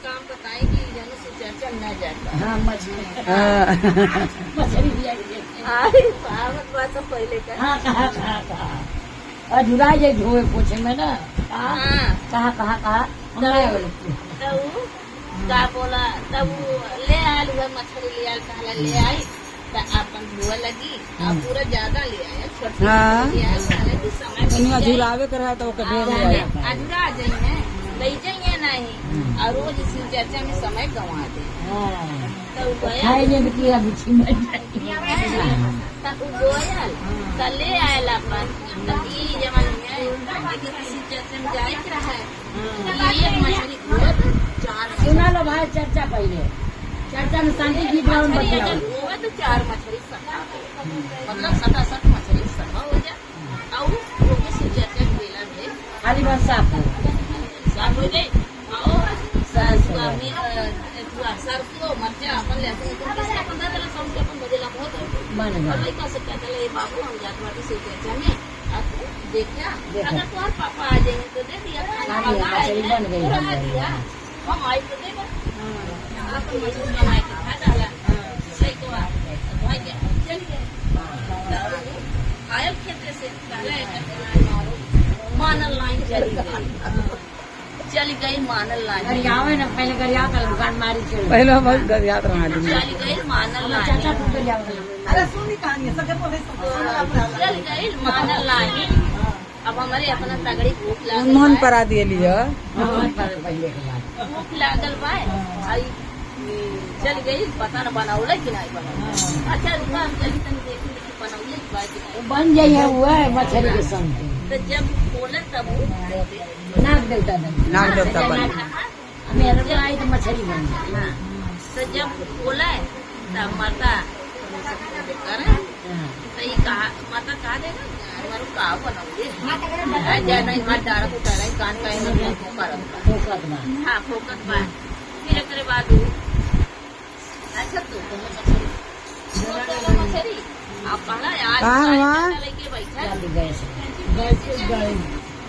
काम बताएगी जनो से चर्चा न जाता। हाँ मछली मछली दिया अरे पावत बात तो पहले का। हाँ कहा अधूरा जे धोए पोछे में ना हाँ। कहा तब का बोला तब ले आयल उधर मछली ले आयल कहला ले आई तो अपन धोए लगी अब पूरा ज्यादा ले आया छोटी हाँ। ले आयल कहला कि समय दुनिया झुलावे कर है तो ओके ढेर ले आया। अधूरा आ जाइए ले जाइए नहीं और रोज इसी चर्चा में समय गंवा दे। तो गया खाए जे की अब छिमट तब गोयल तो ले आयल अपन तब ई जमन में किसी चर्चा में जाए रहा है ये मछली खूब चार सुना लो भाई चर्चा पहले चर्चा में शांति गीत गाउन बजाओ हुआ तो चार मछली सटा मतलब 67 मछली सटा हो जाए और वो किसी चर्चा के बेला में खाली बस साफ हो साफ हो जाए और सरसों मर्चा अपन ले तो किसका 15 दिन सब अपन बजेला बहुत बन और गया लड़का से कहता है बाबू हम जात वाटी से चर्चा में अब देखा अगर तुम्हारे पापा आ जाएंगे तो दे दिया खाना मछली बन गई पूरा दिया हम आई तो देगा अपन मछली बनाए के खा डाला सही तो भाई के चल गए आयल खेते से पहले मानल लाइन चली गई मानल लाइन गरियावे ना पहले गरिया का दुकान मारी चल पहले बहुत गरियात रहा दिन चली गई मानल लाइन चाचा तू गरिया अरे सुनी कहानी सबके बोले चल गई मानल लाइन अब हमारे अपना तगड़ी भूख लागल मोहन बा। परा दिए लिया पहले के बाद भूख लागल बा आई चल गई पता न बनाउले कि नहीं बनाउले अच्छा रुका हम चली तनी देखी कि बनाउले कि बा कि नहीं बन जाइए हुआ है मछली के संग तो जब बोले तब नाग देवता बन नाग देवता बन मेरे को आई तो मछली बन गई हाँ तो जब बोला तब माता करे तो ये कहा माता कहा देगा हमारे का बनाउले जा नहीं हाथ डारा को डारा कान का नहीं करत फोकत में हाँ फोकस बा फिर एकरे बाद अच्छा तो मछली आप कहला यार कहाँ हुआ? लेके बैठा गए गए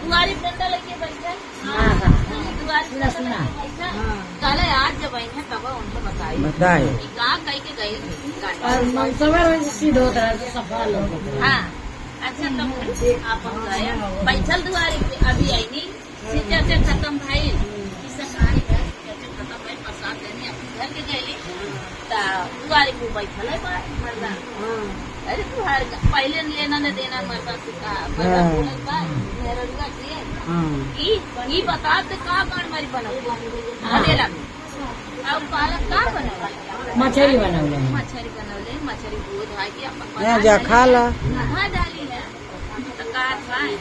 दुआरी डंडा लेके बैठा हाँ हाँ दुआरी सुना सुना कहला यार जब बैठे तब उनको बताई बताए का कह के गए थे और सवार सीध होता है तो सफल हो हाँ अच्छा तो आप गए बैठल दुआरी पे अभी आई नहीं सीधे से खत्म भाई किसा कहानी है कैसे खत्म भाई प्रसाद लेने अपने घर के गए दुआरी पे बैठल है मर्दा अरे तुहार पहले लेना न देना मर्दा सिखा मर्दा बोलत बा मेरा रुआ के ई बता दे का बार मारी बनाऊ अकेला में अब पालक का बनाऊ मछली बनाओगे मछली बनौले मछली दूध भाई के अपन यहाँ जा खा ला नहा डाली है तो का खाए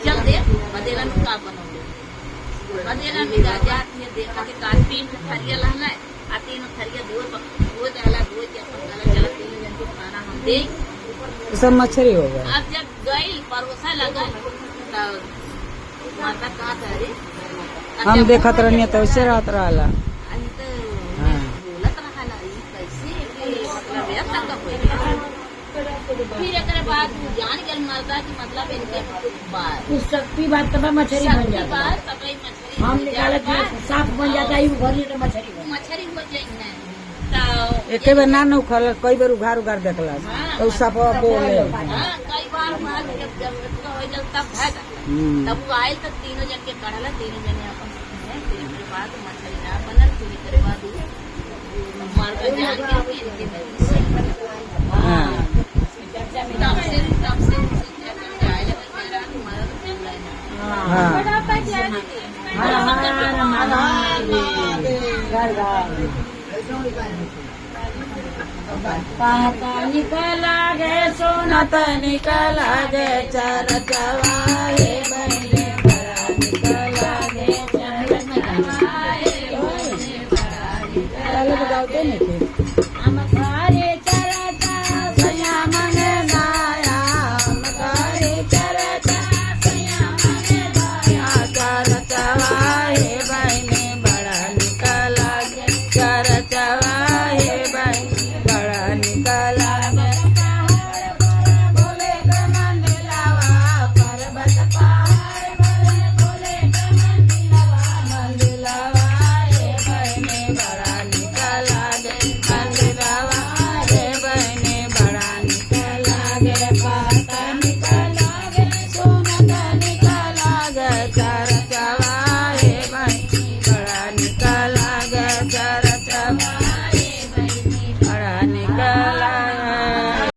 चल दे बदेला में का बनौले बदेला में जात में देखा के का 3 थरिया लहला आ 3 थरिया दूध डाला दूध के अपन गला चला 3 जन को खाना हम दे सब मछली हो गया अब जब गई परोसा लगा तो माता कहा था रे हम देखत रहनी तो वैसे रहत रहला बोलत रहा कैसे मतलब ये तक हो गया फिर एक बाद जान गल मरदा की मतलब इनके कुछ बात कुछ शक्ति बात तब मछली बन जाता है बात तबई मछली हम निकाले साफ बन जाता है घर तो मछली बन मछली हो जाए ना एक बेर ना न उखल कई बेर उघार उघार देखला तो सपा बोले हाँ कई बार वहाँ जब हो जब तब भागा तब वो आये तक तीनों जन के कढ़ला तीनों जने अपन फिर इसके बाद मछली ना बनल फिर इसके बाद मार कर जान के फिर इनके नदी से तब से जाए लगे मेरा तुम्हारा तो चल रहा है बड़ा बजा पाता निकला गे सोना निकला गे चर चवाए